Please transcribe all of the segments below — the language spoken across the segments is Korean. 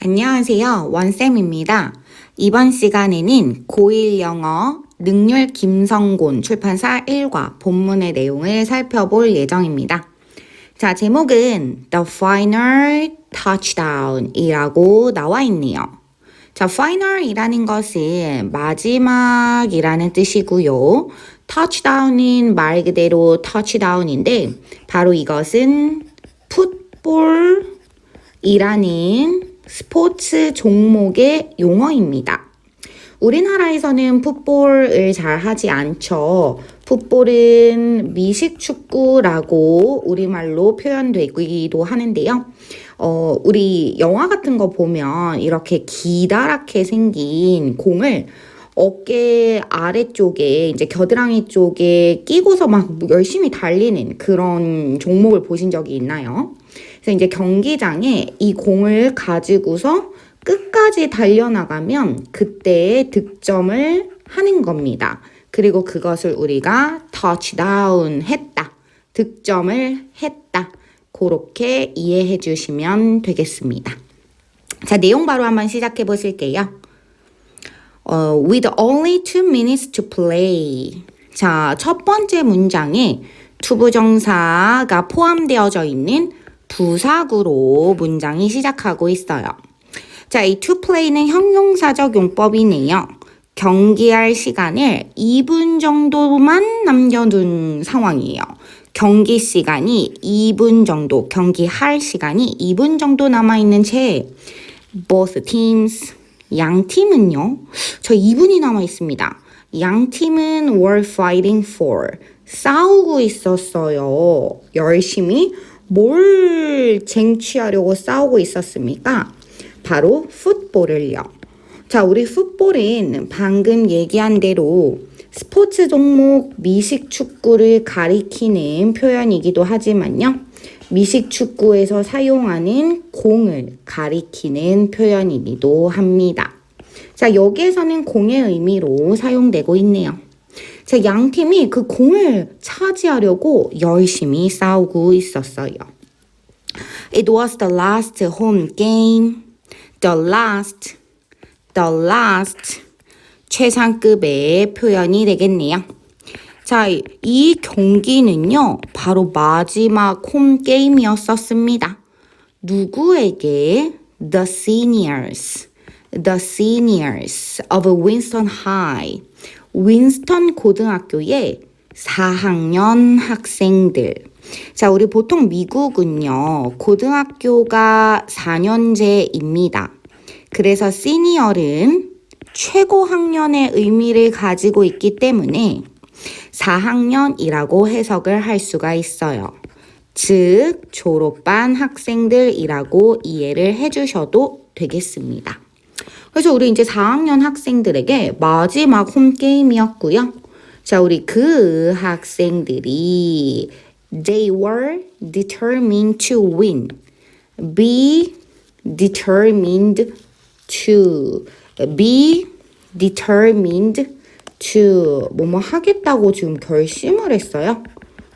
안녕하세요. 원쌤입니다. 이번 시간에는 고1 영어 능률 김성곤 출판사 1과 본문의 내용을 살펴볼 예정입니다. 자, 제목은 The Final Touchdown 이라고 나와 있네요. 자, final이라는 것은 마지막이라는 뜻이고요. touchdown은 말 그대로 touchdown인데 바로 이것은 풋볼이라는 스포츠 종목의 용어입니다. 우리나라에서는 풋볼을 잘 하지 않죠. 풋볼은 미식축구라고 우리말로 표현되기도 하는데요. 우리 영화 같은 거 보면 이렇게 기다랗게 생긴 공을 어깨 아래쪽에 이제 겨드랑이 쪽에 끼고서 막 열심히 달리는 그런 종목을 보신 적이 있나요? 그래서 이제 경기장에 이 공을 가지고서 끝까지 달려나가면 그때 득점을 하는 겁니다. 그리고 그것을 우리가 터치다운 했다, 득점을 했다, 그렇게 이해해 주시면 되겠습니다. 자, 내용 바로 한번 시작해 보실게요. With only 2 minutes to play. 자, 첫 번째 문장에 투부정사가 포함되어져 있는 부사구로 문장이 시작하고 있어요. 자, 이 to play는 형용사적 용법이네요. 경기할 시간을 2분 정도만 남겨둔 상황이에요. 경기 시간이 2분 정도, 경기할 시간이 2분 정도 남아있는 채 both teams, 양 팀은요, 저 2분이 남아있습니다. 양 팀은 were fighting for, 싸우고 있었어요. 열심히 뭘 쟁취하려고 싸우고 있었습니까? 바로 풋볼을요. 자, 우리 풋볼은 방금 얘기한 대로 스포츠 종목 미식축구를 가리키는 표현이기도 하지만요. 미식축구에서 사용하는 공을 가리키는 표현이기도 합니다. 자, 여기에서는 공의 의미로 사용되고 있네요. 자, 양 팀이 그 공을 차지하려고 열심히 싸우고 있었어요. It was the last home game. The last 최상급의 표현이 되겠네요. 자, 이 경기는요, 바로 마지막 홈게임이었었습니다. 누구에게? The seniors of Winston High. 윈스턴 고등학교의 4학년 학생들. 자, 우리 보통 미국은요, 고등학교가 4년제입니다. 그래서 시니어는 최고 학년의 의미를 가지고 있기 때문에 4학년이라고 해석을 할 수가 있어요. 즉, 졸업반 학생들이라고 이해를 해주셔도 되겠습니다. 그래서 우리 이제 4학년 학생들에게 마지막 홈게임이었고요. 자, 우리 그 학생들이 They were determined to win. Be determined to 뭐뭐 하겠다고 지금 결심을 했어요.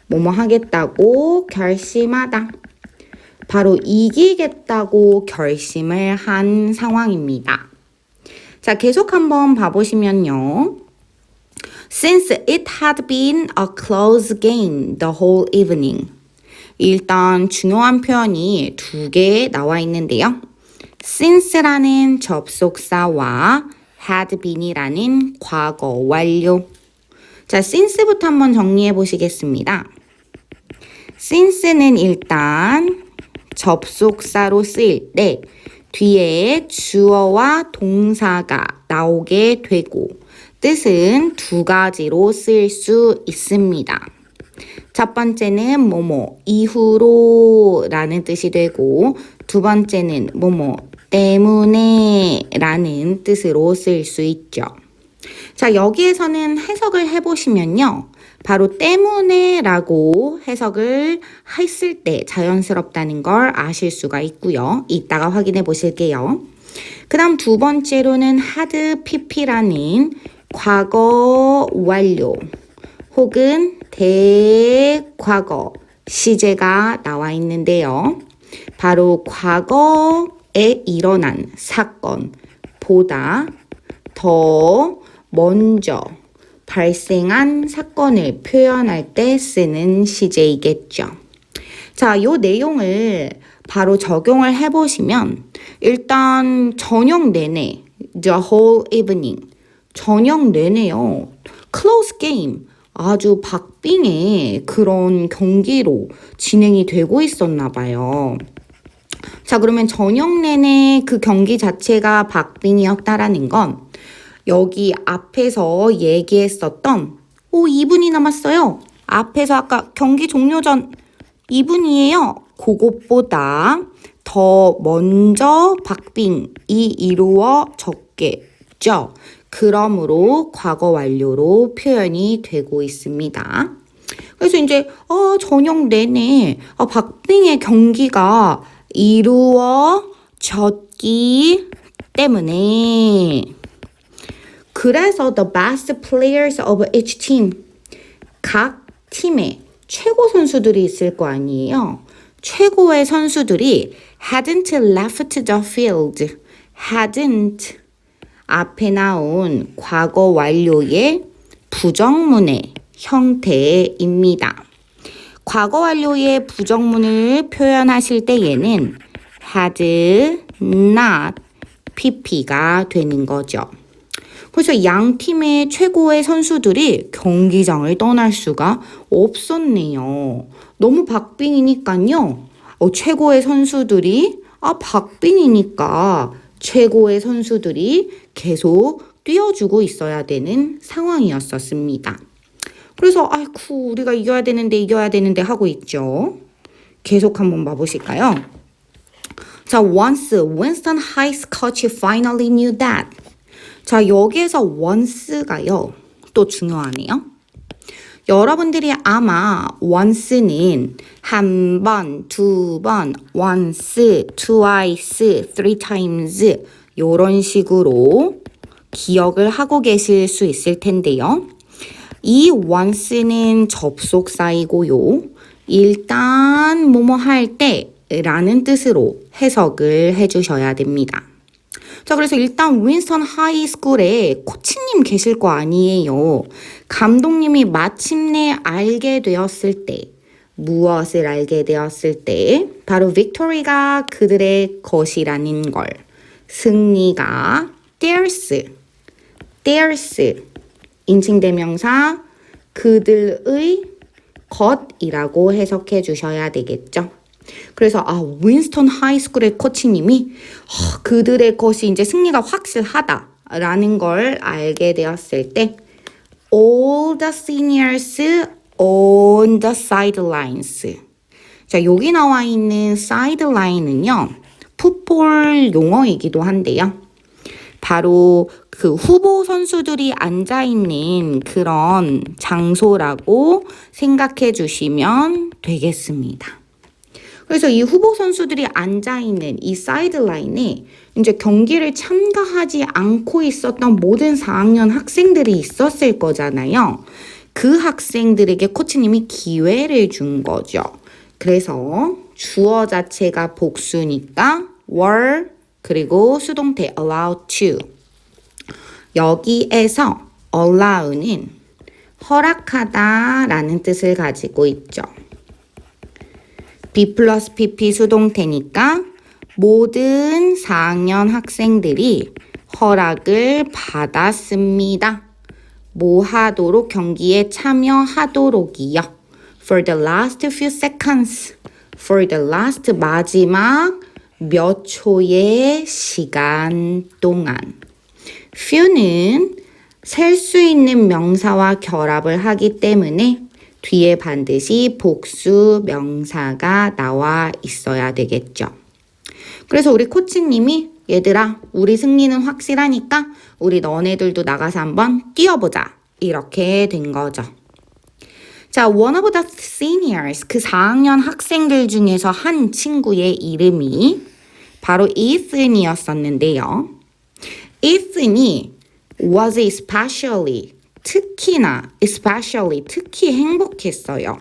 뭐뭐 하겠다고 결심하다. 바로 이기겠다고 결심을 한 상황입니다. 자, 계속 한번 봐보시면요. Since it had been a close game the whole evening. 일단 중요한 표현이 두 개 나와 있는데요. since라는 접속사와 had been이라는 과거 완료. 자, since부터 한번 정리해 보시겠습니다. since는 일단 접속사로 쓰일 때 뒤에 주어와 동사가 나오게 되고 뜻은 두 가지로 쓸 수 있습니다. 첫 번째는 뭐뭐 이후로 라는 뜻이 되고 두 번째는 뭐뭐 때문에 라는 뜻으로 쓸 수 있죠. 자, 여기에서는 해석을 해보시면요. 바로 때문에 라고 해석을 했을 때 자연스럽다는 걸 아실 수가 있고요. 이따가 확인해 보실게요. 그 다음 두 번째로는 had pp라는 과거 완료 혹은 대과거 시제가 나와 있는데요. 바로 과거 일어난 사건보다 더 먼저 발생한 사건을 표현할 때 쓰는 시제이겠죠. 자, 요 내용을 바로 적용을 해보시면 일단 저녁 내내 the whole evening 저녁 내내요. close game 아주 박빙의 그런 경기로 진행이 되고 있었나 봐요. 자, 그러면 저녁 내내 그 경기 자체가 박빙이었다라는 건 여기 앞에서 얘기했었던 2분이 남았어요. 앞에서 아까 경기 종료 전 2분이에요. 그것보다 더 먼저 박빙이 이루어졌겠죠. 그러므로 과거 완료로 표현이 되고 있습니다. 그래서 이제 저녁 내내 박빙의 경기가 이루어졌기 때문에 그래서 the best players of each team 각 팀의 최고 선수들이 있을 거 아니에요. 최고의 선수들이 hadn't left the field. hadn't 앞에 나온 과거 완료의 부정문의 형태입니다. 과거 완료의 부정문을 표현하실 때에는 had not pp가 되는 거죠. 그래서 양 팀의 최고의 선수들이 경기장을 떠날 수가 없었네요. 너무 박빙이니까요. 최고의 선수들이 박빙이니까 최고의 선수들이 계속 뛰어주고 있어야 되는 상황이었었습니다. 그래서 아이쿠 우리가 이겨야 되는데 하고 있죠. 계속 한번 봐보실까요? 자, once Winston Heights coach finally knew that. 자, 여기에서 once가요. 또 중요하네요. 여러분들이 아마 once는 한 번, 두 번, once, twice, three times 이런 식으로 기억을 하고 계실 수 있을 텐데요. 이 once는 접속사이고요. 일단 뭐뭐 할 때라는 뜻으로 해석을 해주셔야 됩니다. 자, 그래서 일단 윈스턴 하이스쿨에 코치님 계실 거 아니에요. 감독님이 마침내 알게 되었을 때, 무엇을 알게 되었을 때, 바로 빅토리가 그들의 것이라는 걸, 승리가 theirs, 인칭대명사 그들의 것이라고 해석해 주셔야 되겠죠. 그래서 윈스턴 하이스쿨의 코치님이 그들의 것이 이제 승리가 확실하다라는 걸 알게 되었을 때 all the seniors on the sidelines. 자, 여기 나와 있는 sideline은요. 풋볼 용어이기도 한데요. 바로 그 후보 선수들이 앉아있는 그런 장소라고 생각해 주시면 되겠습니다. 그래서 이 후보 선수들이 앉아있는 이 사이드라인에 이제 경기를 참가하지 않고 있었던 모든 4학년 학생들이 있었을 거잖아요. 그 학생들에게 코치님이 기회를 준 거죠. 그래서 주어 자체가 복수니까 were 그리고 수동태 allowed to. 여기에서 allow는 허락하다라는 뜻을 가지고 있죠. B 플러스 PP 수동태니까 모든 4학년 학생들이 허락을 받았습니다. 뭐 하도록 경기에 참여하도록이요. For the last few seconds. For the last 마지막 몇 초의 시간 동안. few는 셀 수 있는 명사와 결합을 하기 때문에 뒤에 반드시 복수 명사가 나와 있어야 되겠죠. 그래서 우리 코치님이 얘들아 우리 승리는 확실하니까 우리 너네들도 나가서 한번 뛰어보자. 이렇게 된 거죠. 자, one of the seniors 그 4학년 학생들 중에서 한 친구의 이름이 바로 Ethan이었었는데요. Ethan이 was especially 특히나 especially 특히 행복했어요.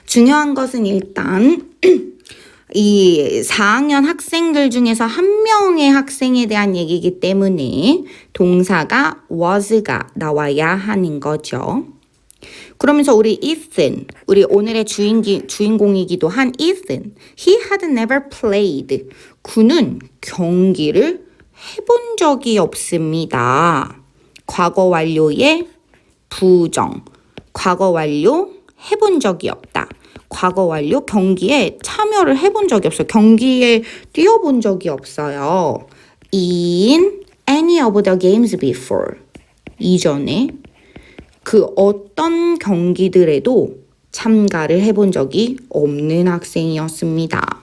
중요한 것은 일단 이 4학년 학생들 중에서 한 명의 학생에 대한 얘기이기 때문에 동사가 was가 나와야 하는 거죠. 그러면서 우리 Ethan, 우리 오늘의 주인공이기도 한 Ethan, he had never played. 그는 경기를 해본 적이 없습니다. 과거 완료의 부정, 과거 완료 해본 적이 없다. 과거 완료 경기에 참여를 해본 적이 없어요. 경기에 뛰어본 적이 없어요. In any of the games before. 이전에 그 어떤 경기들에도 참가를 해본 적이 없는 학생이었습니다.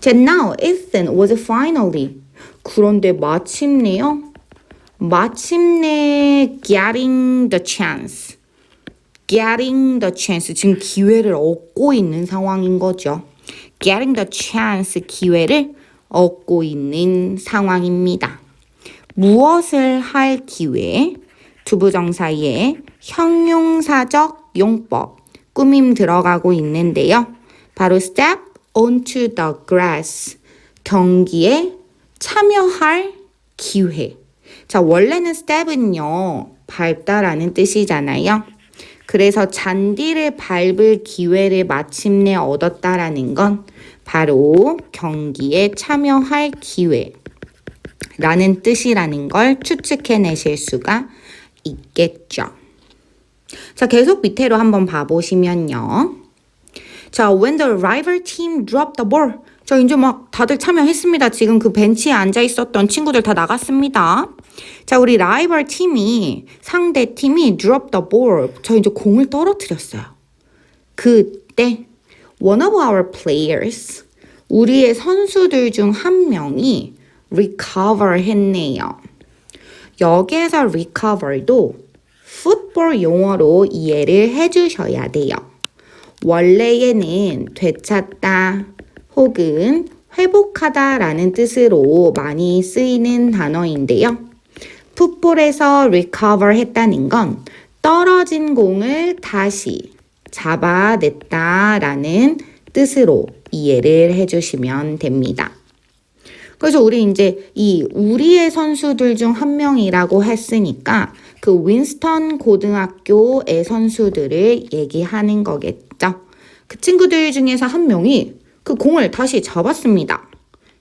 Now Ethan was finally. 그런데 마침내 getting the chance. getting the chance. 지금 기회를 얻고 있는 상황인 거죠. getting the chance. 기회를 얻고 있는 상황입니다. 무엇을 할 기회? 두부정사의 형용사적 용법, 꾸밈 들어가고 있는데요. 바로 step onto the grass. 경기에 참여할 기회. 자, 원래는 step은요, 밟다라는 뜻이잖아요. 그래서 잔디를 밟을 기회를 마침내 얻었다라는 건 바로 경기에 참여할 기회라는 뜻이라는 걸 추측해내실 수가 있겠죠. 자, 계속 밑으로 한번 봐보시면요. 자, when the rival team dropped the ball. 자, 이제 막 다들 참여했습니다. 지금 그 벤치에 앉아 있었던 친구들 다 나갔습니다. 자, 우리 라이벌 팀이, 상대 팀이 drop the ball. 저 이제 공을 떨어뜨렸어요. 그때 one of our players, 우리의 선수들 중 한 명이 recover 했네요. 여기에서 recover도 풋볼 용어로 이해를 해주셔야 돼요. 원래에는 되찾다 혹은 회복하다라는 뜻으로 많이 쓰이는 단어인데요. 풋볼에서 recover 했다는 건 떨어진 공을 다시 잡아냈다라는 뜻으로 이해를 해주시면 됩니다. 그래서 우리 이제 이 우리의 선수들 중 한 명이라고 했으니까 그 윈스턴 고등학교의 선수들을 얘기하는 거겠죠. 그 친구들 중에서 한 명이 그 공을 다시 잡았습니다.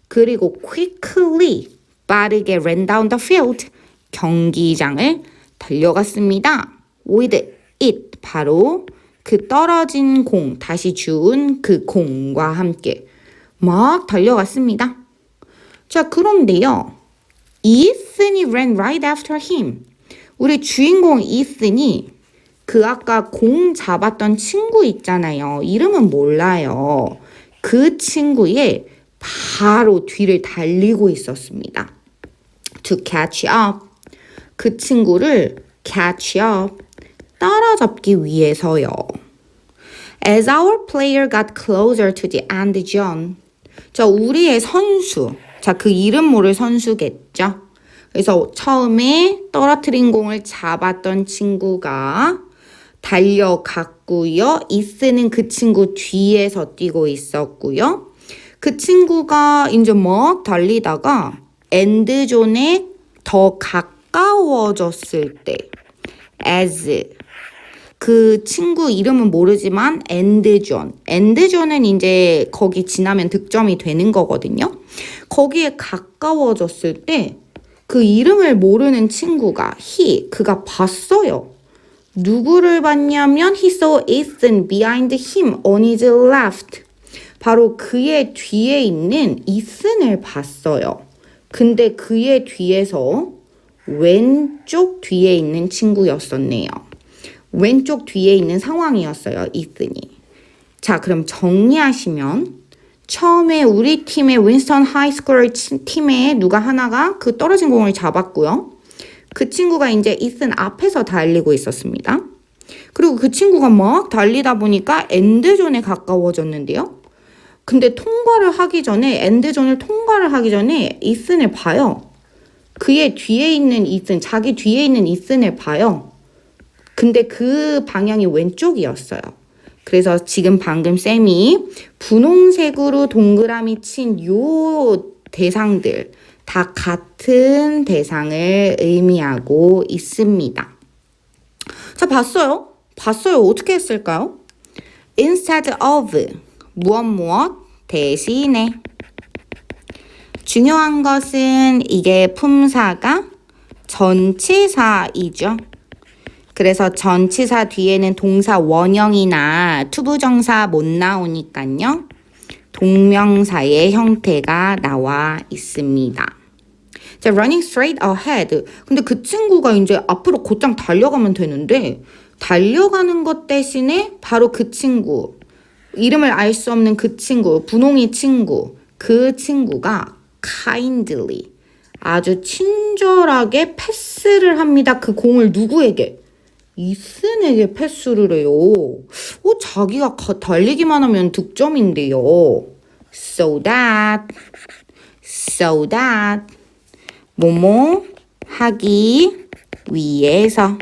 그리고 quickly, 빠르게 ran down the field, 경기장을 달려갔습니다. with it, 바로 그 떨어진 공, 다시 주운 그 공과 함께 막 달려갔습니다. 자, 그런데요. 이슨이 ran right after him. 우리 주인공 이슨이 그 아까 공 잡았던 친구 있잖아요. 이름은 몰라요. 그 친구의 바로 뒤를 달리고 있었습니다. To catch up. 그 친구를 catch up. 따라잡기 위해서요. As our player got closer to the end zone. 자, 우리의 선수. 자, 그 이름 모를 선수겠죠. 그래서 처음에 떨어뜨린 공을 잡았던 친구가 달려갔고요. 이스는 그 친구 뒤에서 뛰고 있었고요. 그 친구가 이제 막 달리다가 엔드존에 더 가까워졌을 때 as 그 친구 이름은 모르지만 엔드존은 이제 거기 지나면 득점이 되는 거거든요. 거기에 가까워졌을 때 그 이름을 모르는 친구가 그가 봤어요. 누구를 봤냐면 he saw Ethan behind him on his left. 바로 그의 뒤에 있는 이슨을 봤어요. 근데 그의 뒤에서 왼쪽 뒤에 있는 친구였었네요. 왼쪽 뒤에 있는 상황이었어요, 이슨이. 자, 그럼 정리하시면 처음에 우리 팀의 윈스턴 하이스쿨 팀에 누가 하나가 그 떨어진 공을 잡았고요. 그 친구가 이제 이슨 앞에서 달리고 있었습니다. 그리고 그 친구가 막 달리다 보니까 엔드존에 가까워졌는데요. 근데 엔드존을 통과를 하기 전에 이슨을 봐요. 그의 뒤에 있는 이슨, 자기 뒤에 있는 이슨을 봐요. 근데 그 방향이 왼쪽이었어요. 그래서 지금 방금 쌤이 분홍색으로 동그라미 친 요 대상들 다 같은 대상을 의미하고 있습니다. 자, 봤어요? 어떻게 했을까요? Instead of 무엇 대신에 중요한 것은 이게 품사가 전치사이죠. 그래서 전치사 뒤에는 동사 원형이나 투부정사 못 나오니까요. 동명사의 형태가 나와 있습니다. 자, running straight ahead. 근데 그 친구가 이제 앞으로 곧장 달려가면 되는데 달려가는 것 대신에 바로 그 친구, 이름을 알 수 없는 그 친구, 분홍이 친구, 그 친구가 kindly, 아주 친절하게 패스를 합니다. 그 공을 누구에게? 이슨에게 패스를 해요. 자기가 달리기만 하면 득점인데요. So that 뭐뭐 하기 위해서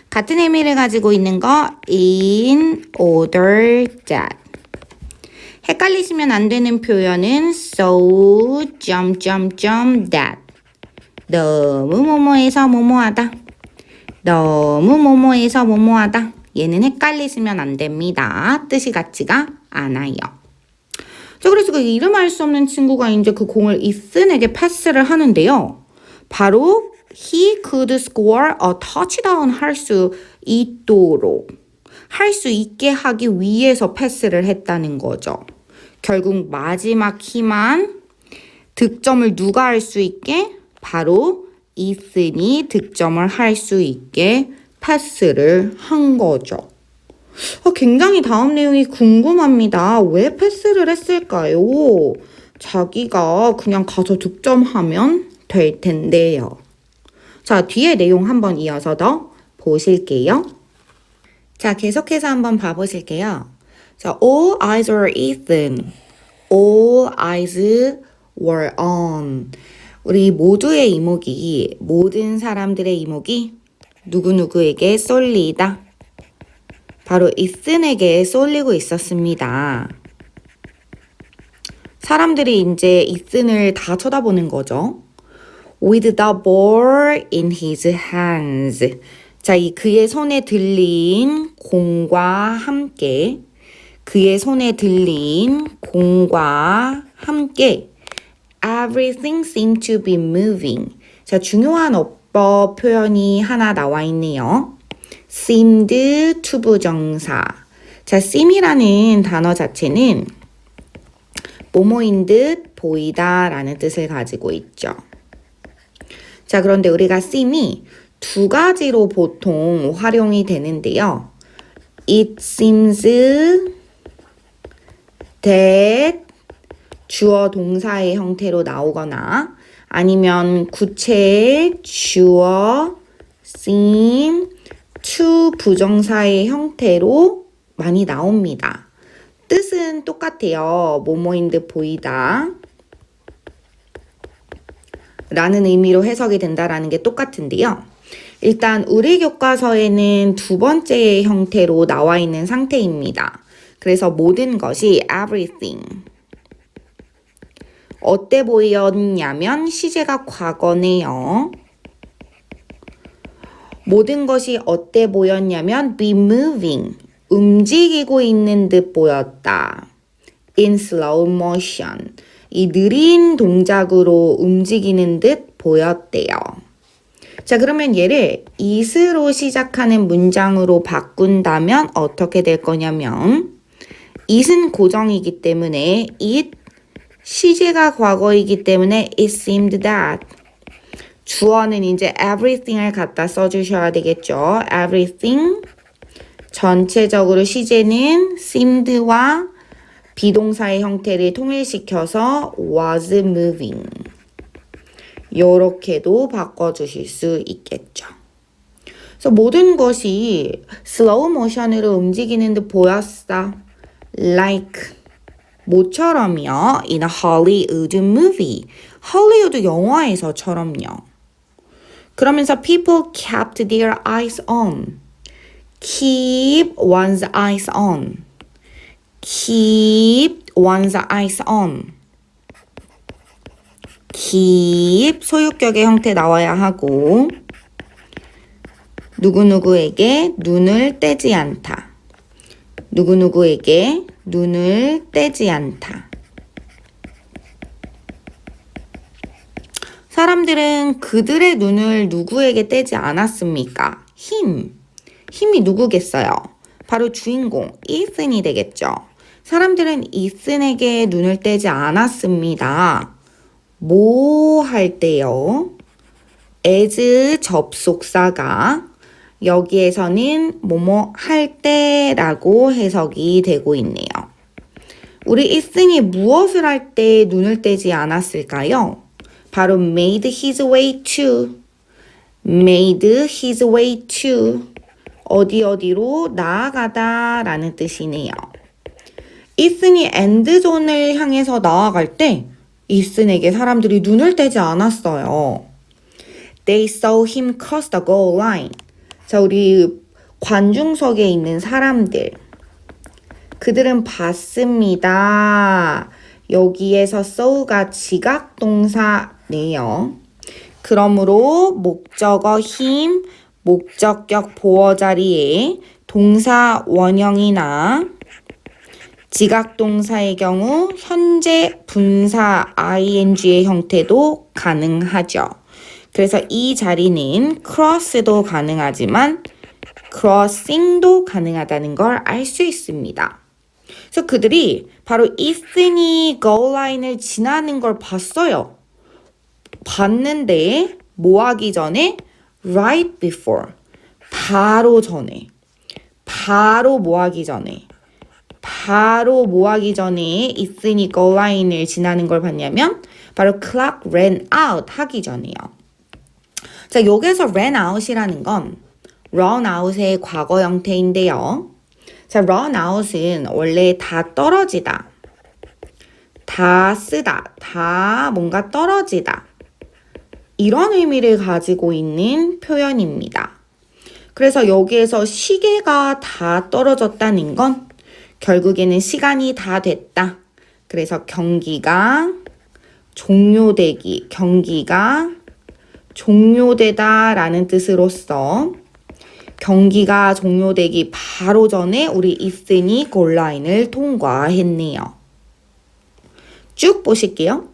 같은 의미를 가지고 있는 거 in order that. 헷갈리시면 안 되는 표현은 so that. 너무 뭐뭐해서 뭐뭐하다. 얘는 헷갈리시면 안 됩니다. 뜻이 같지가 않아요. 자, 그래서 그 이름 알 수 없는 친구가 이제 그 공을 이슨에게 패스를 하는데요. 바로 he could score a touchdown 할 수 있게 하기 위해서 패스를 했다는 거죠. 결국 마지막 희망 득점을 누가 할 수 있게? 바로 이슨이 득점을 할 수 있게 패스를 한 거죠. 굉장히 다음 내용이 궁금합니다. 왜 패스를 했을까요? 자기가 그냥 가서 득점하면 될 텐데요. 자, 뒤에 내용 한번 이어서 더 보실게요. 자, 계속해서 한번 봐보실게요. 자, all eyes were Ethan. All eyes were on. 우리 모두의 이목이, 모든 사람들의 이목이 누구누구에게 쏠리다. 바로 이슨에게 쏠리고 있었습니다. 사람들이 이제 이슨을 다 쳐다보는 거죠. With the ball in his hands. 자, 이 그의 손에 들린 공과 함께 everything seemed to be moving. 자, 중요한 어법 표현이 하나 나와 있네요. seemed 투부정사. 자, seem이라는 단어 자체는 뭐뭐인 듯 보이다 라는 뜻을 가지고 있죠. 자, 그런데 우리가 seem이 두 가지로 보통 활용이 되는데요. It seems that 주어 동사의 형태로 나오거나 아니면 구체 주어 seem to 부정사의 형태로 많이 나옵니다. 뜻은 똑같아요. 뭐뭐인 듯 보이다 라는 의미로 해석이 된다라는 게 똑같은데요. 일단 우리 교과서에는 두 번째의 형태로 나와 있는 상태입니다. 그래서 모든 것이 everything. 어때 보였냐면 시제가 과거네요. 모든 것이 어때 보였냐면 be moving. 움직이고 있는 듯 보였다. in slow motion. 이 느린 동작으로 움직이는 듯 보였대요. 자, 그러면 얘를 it으로 시작하는 문장으로 바꾼다면 어떻게 될 거냐면 it은 고정이기 때문에 it, 시제가 과거이기 때문에 it seemed that. 주어는 이제 everything을 갖다 써주셔야 되겠죠. everything. 전체적으로 시제는 seemed와 비동사의 형태를 통일시켜서 was moving. 요렇게도 바꿔주실 수 있겠죠. 그래서 모든 것이 slow motion으로 움직이는 듯 보였어. like 모처럼요. in a Hollywood movie. 헐리우드 영화에서처럼요. 그러면서 people kept their eyes on. keep one's eyes on. keep one's eyes on. keep 소유격의 형태 나와야 하고 누구누구에게 눈을 떼지 않다. 누구누구에게 눈을 떼지 않다. 사람들은 그들의 눈을 누구에게 떼지 않았습니까? 힘이 누구겠어요? 바로 주인공 이슨이 되겠죠. 사람들은 이슨에게 눈을 떼지 않았습니다. 뭐 할 때요? as 접속사가 여기에서는 뭐뭐 할 때라고 해석이 되고 있네요. 우리 이슨이 무엇을 할 때 눈을 떼지 않았을까요? 바로 made his way to. made his way to. 어디로 나아가다 라는 뜻이네요. 이슨이 엔드존을 향해서 나아갈 때 이슨에게 사람들이 눈을 떼지 않았어요. They saw him cross the goal line. 자, 우리 관중석에 있는 사람들. 그들은 봤습니다. 여기에서 saw가 지각동사네요. 그러므로 목적어 힘, 목적격 보어 자리에 동사 원형이나 지각동사의 경우 현재 분사 ing의 형태도 가능하죠. 그래서 이 자리는 cross도 가능하지만 crossing도 가능하다는 걸 알 수 있습니다. 그래서 그들이 바로 이슨이 goal line을 지나는 걸 봤어요. 봤는데 뭐 하기 전에? right before. 바로 전에. 바로 뭐 하기 전에? 바로 뭐 하기 전에 이슨이 goal line을 지나는 걸 봤냐면 바로 clock ran out 하기 전이에요. 자, 여기서 ran out이라는 건 run out의 과거 형태인데요. 자, run out은 원래 다 떨어지다, 다 쓰다, 다 뭔가 떨어지다 이런 의미를 가지고 있는 표현입니다. 그래서 여기에서 시계가 다 떨어졌다는 건 결국에는 시간이 다 됐다. 그래서 경기가 종료되다 라는 뜻으로서 경기가 종료되기 바로 전에 우리 이슨이 골라인을 통과했네요. 쭉 보실게요.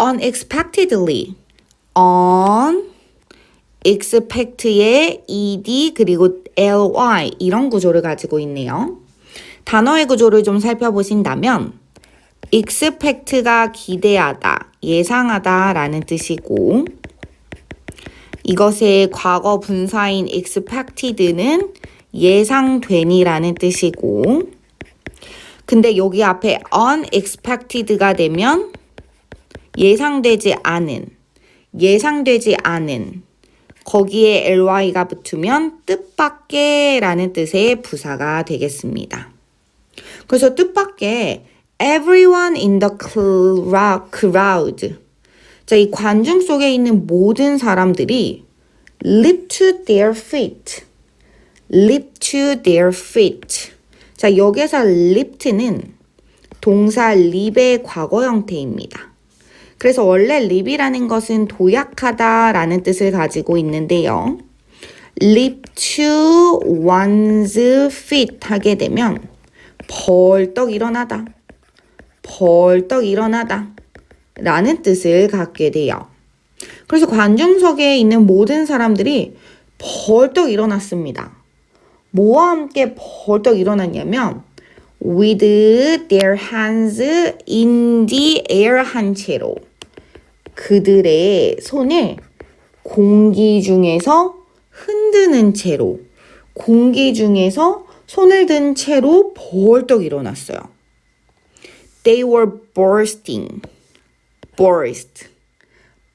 unexpectedly. expect의 ed 그리고 ly 이런 구조를 가지고 있네요. 단어의 구조를 좀 살펴보신다면 expect가 기대하다, 예상하다 라는 뜻이고 이것의 과거 분사인 expected는 예상되니 라는 뜻이고 근데 여기 앞에 unexpected가 되면 예상되지 않은 거기에 ly가 붙으면 뜻밖의 라는 뜻의 부사가 되겠습니다. 그래서 뜻밖의 everyone in the crowd. 자, 이 관중 속에 있는 모든 사람들이 leap to their feet. 자, 여기서 leap는 동사 leap의 과거 형태입니다. 그래서 원래 leap이라는 것은 도약하다 라는 뜻을 가지고 있는데요. leap to one's feet 하게 되면 벌떡 일어나다 라는 뜻을 갖게 돼요. 그래서 관중석에 있는 모든 사람들이 벌떡 일어났습니다. 뭐와 함께 벌떡 일어났냐면 with their hands in the air 한 채로 그들의 손을 공기 중에서 흔드는 채로 공기 중에서 손을 든 채로 벌떡 일어났어요. They were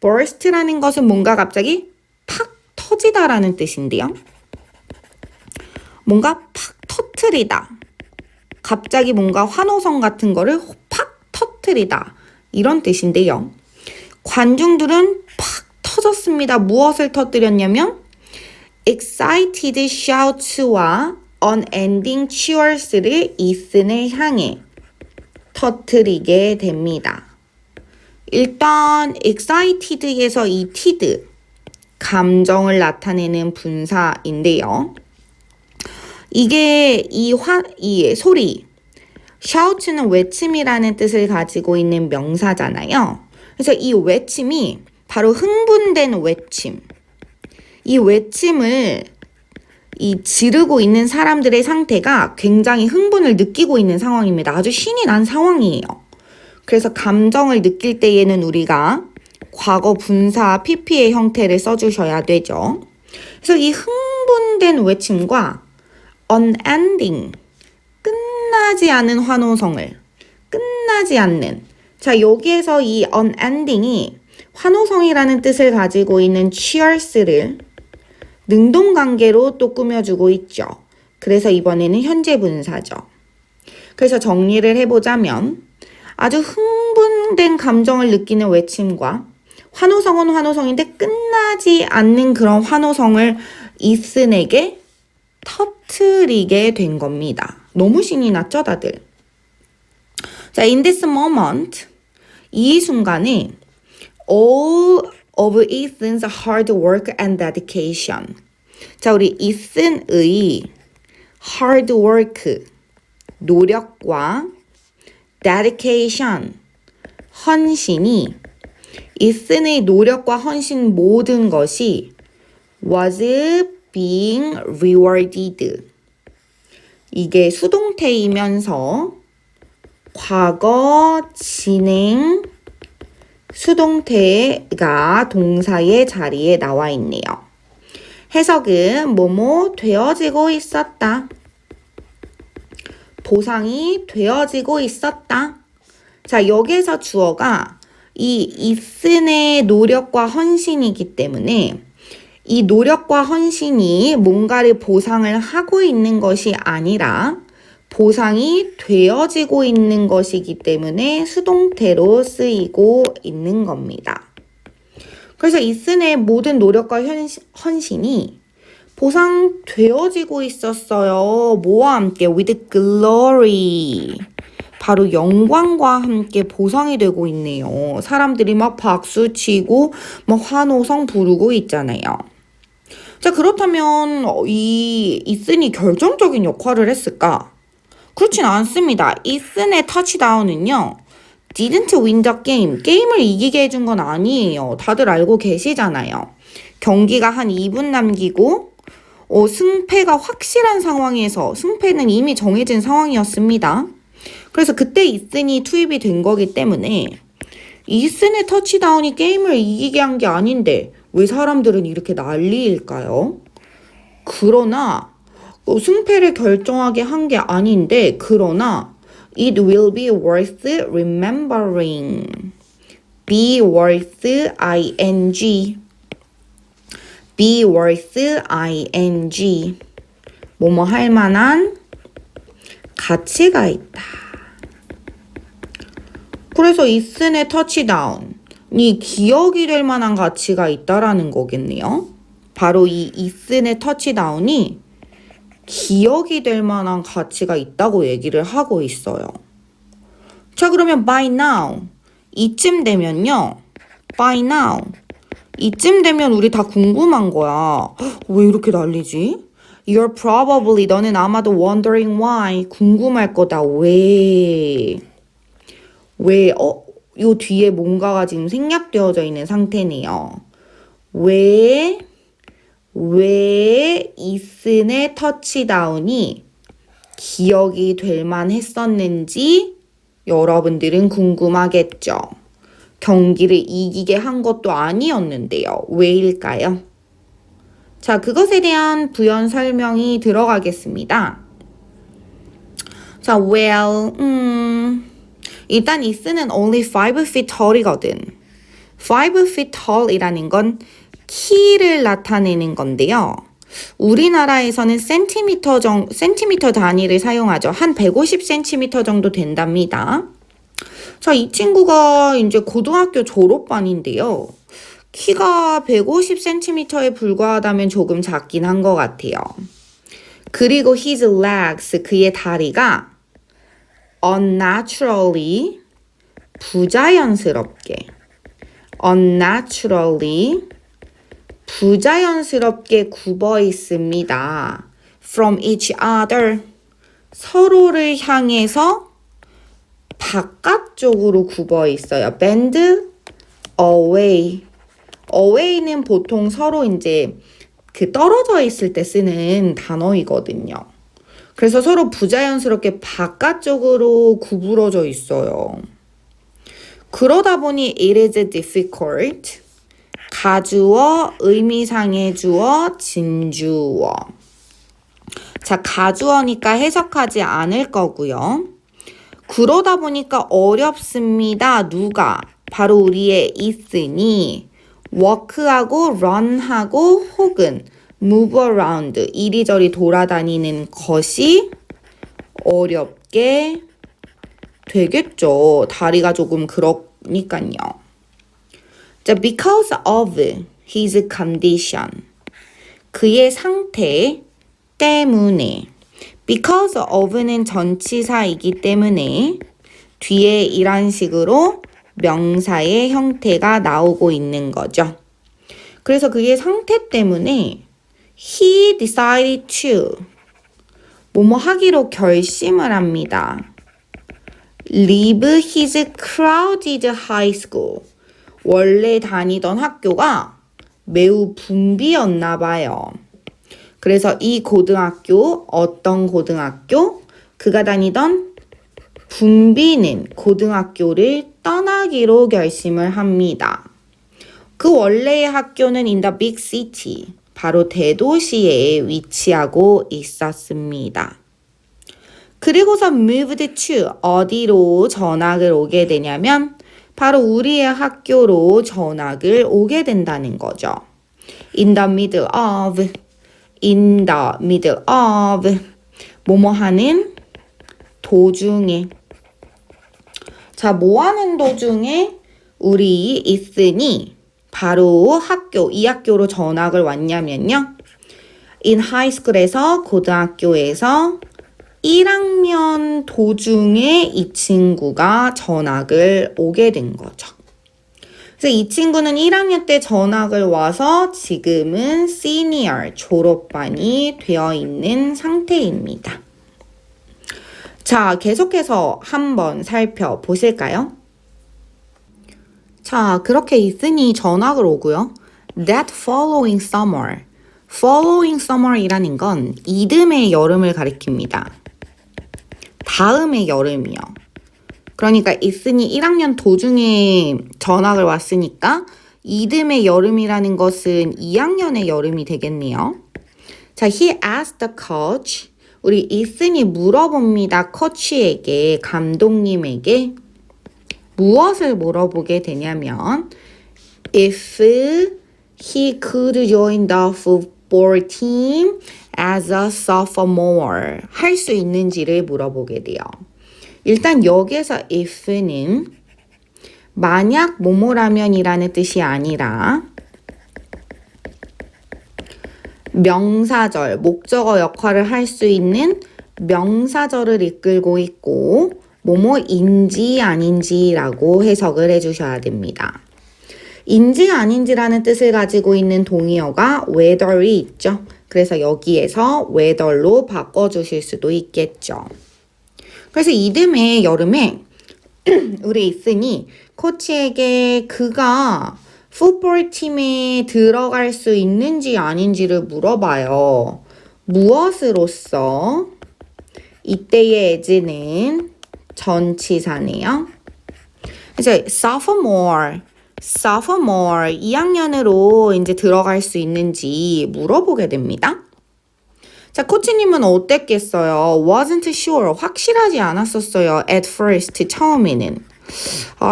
burst라는 것은 뭔가 갑자기 팍 터지다라는 뜻인데요. 뭔가 팍 터트리다. 갑자기 뭔가 환호성 같은 거를 팍 터뜨리다. 이런 뜻인데요. 관중들은 팍 터졌습니다. 무엇을 터뜨렸냐면 excited shouts와 unending cheers를 이슨을 향해 터뜨리게 됩니다. 일단 excited에서 이 tid, 감정을 나타내는 분사인데요. 이게 이 소리, shout는 외침이라는 뜻을 가지고 있는 명사잖아요. 그래서 이 외침이 바로 흥분된 외침. 이 외침을 지르고 있는 사람들의 상태가 굉장히 흥분을 느끼고 있는 상황입니다. 아주 신이 난 상황이에요. 그래서 감정을 느낄 때에는 우리가 과거 분사 pp의 형태를 써주셔야 되죠. 그래서 이 흥분된 외침과 unending, 끝나지 않은 환호성을, 끝나지 않는, 자 여기에서 이 unending이 환호성이라는 뜻을 가지고 있는 cheers를 능동관계로 또 꾸며주고 있죠. 그래서 이번에는 현재 분사죠. 그래서 정리를 해보자면 아주 흥분된 감정을 느끼는 외침과 환호성은 환호성인데 끝나지 않는 그런 환호성을 이슨에게 터뜨리게 된 겁니다. 너무 신이 났죠, 다들? 자, in this moment, 이 순간에 all of Ethan's hard work and dedication. 자, 우리 이슨의 hard work, 노력과 dedication, 헌신이 이슨의 노력과 헌신 모든 것이 was being rewarded. 이게 수동태이면서 과거 진행 수동태가 동사의 자리에 나와 있네요. 해석은 뭐뭐 되어지고 있었다. 보상이 되어지고 있었다. 자, 여기에서 주어가 이 이슨의 노력과 헌신이기 때문에 이 노력과 헌신이 뭔가를 보상을 하고 있는 것이 아니라 보상이 되어지고 있는 것이기 때문에 수동태로 쓰이고 있는 겁니다. 그래서 이슨의 모든 노력과 헌신이 보상되어지고 있었어요. 뭐와 함께? with glory. 바로 영광과 함께 보상이 되고 있네요. 사람들이 막 박수치고 막 환호성 부르고 있잖아요. 자, 그렇다면 이 이슨이 결정적인 역할을 했을까? 그렇진 않습니다. 이슨의 터치다운은요. didn't win the game. 게임을 이기게 해준 건 아니에요. 다들 알고 계시잖아요. 경기가 한 2분 남기고 승패가 확실한 상황에서 승패는 이미 정해진 상황이었습니다. 그래서 그때 이슨이 투입이 된 거기 때문에 이슨의 터치다운이 게임을 이기게 한 게 아닌데 왜 사람들은 이렇게 난리일까요? 그러나 승패를 결정하게 한 게 아닌데 그러나 it will be worth remembering. be worth ing. be worth ing. 뭐뭐 할 만한 가치가 있다. 그래서 이슨의 터치다운이 기억이 될 만한 가치가 있다라는 거겠네요. 바로 이 이슨의 터치다운이 기억이 될 만한 가치가 있다고 얘기를 하고 있어요. 자, 그러면 by now. 이쯤 되면요. by now. 이쯤 되면 우리 다 궁금한 거야. 왜 이렇게 난리지? You're probably, 너는 아마도 wondering why. 궁금할 거다. 왜? 요 뒤에 뭔가가 지금 생략되어져 있는 상태네요. 왜 이슨의 터치다운이 기억이 될 만했었는지 여러분들은 궁금하겠죠. 경기를 이기게 한 것도 아니었는데요. 왜일까요? 자, 그것에 대한 부연 설명이 들어가겠습니다. 자, 일단 이슨은 only 5 feet tall이거든. 5 feet tall이라는 건 키를 나타내는 건데요. 우리나라에서는 센티미터 단위를 사용하죠. 한 150cm 정도 된답니다. 자, 이 친구가 이제 고등학교 졸업반인데요. 키가 150cm에 불과하다면 조금 작긴 한 것 같아요. 그리고 his legs, 그의 다리가 unnaturally, 부자연스럽게 굽어 있습니다. From each other, 서로를 향해서 바깥쪽으로 굽어 있어요. bend away. away는 보통 서로 이제 그 떨어져 있을 때 쓰는 단어이거든요. 그래서 서로 부자연스럽게 바깥쪽으로 구부러져 있어요. 그러다 보니 it is difficult. 가주어, 의미상의 주어, 진주어. 자, 가주어니까 해석하지 않을 거고요. 그러다 보니까 어렵습니다. 누가? 바로 우리의 Ethan이 walk하고 run하고 혹은 move around, 이리저리 돌아다니는 것이 어렵게 되겠죠. 다리가 조금 그러니까요. 자, because of his condition, 그의 상태 때문에. because of는 전치사이기 때문에 뒤에 이런 식으로 명사의 형태가 나오고 있는 거죠. 그래서 그의 상태 때문에 he decided to 뭐뭐 하기로 결심을 합니다. leave his crowded high school. 원래 다니던 학교가 매우 붐비였나 봐요. 그래서 이 고등학교, 어떤 고등학교? 그가 다니던 붐비는 고등학교를 떠나기로 결심을 합니다. 그 원래의 학교는 in the big city, 바로 대도시에 위치하고 있었습니다. 그리고서 moved to, 어디로 전학을 오게 되냐면 바로 우리의 학교로 전학을 오게 된다는 거죠. in the middle of, 뭐뭐 하는 도중에. 자, 뭐 하는 도중에 우리 이슨이 바로 이 학교로 전학을 왔냐면요. in high school에서 고등학교에서 1학년 도중에 이 친구가 전학을 오게 된 거죠. 그래서 이 친구는 1학년 때 전학을 와서 지금은 시니어, 졸업반이 되어 있는 상태입니다. 자, 계속해서 한번 살펴보실까요? 자, 그렇게 이슨이 전학을 오고요. That following summer이라는 건 이듬해 여름을 가리킵니다. 다음의 여름이요. 그러니까 이슨이 1학년 도중에 전학을 왔으니까 이듬해 여름이라는 것은 2학년의 여름이 되겠네요. 자, he asked the coach. 우리 이슨이 물어봅니다. 코치에게, 감독님에게. 무엇을 물어보게 되냐면 if he could join the football team as a sophomore, 할 수 있는지를 물어보게 돼요. 일단 여기에서 if는 만약 뭐뭐라면이라는 뜻이 아니라 명사절, 목적어 역할을 할 수 있는 명사절을 이끌고 있고 뭐뭐인지 아닌지라고 해석을 해주셔야 됩니다. 인지 아닌지라는 뜻을 가지고 있는 동의어가 whether이 있죠. 그래서 여기에서 whether로 바꿔주실 수도 있겠죠. 그래서 이듬해 여름에 우리 이슨이 코치에게 그가 풋볼 팀에 들어갈 수 있는지 아닌지를 물어봐요. 무엇으로써? 이때의 as는 전치사네요. 그래서 sophomore 2학년으로 이제 들어갈 수 있는지 물어보게 됩니다. 자, 코치님은 어땠겠어요? wasn't sure, 확실하지 않았었어요. at first, 처음에는.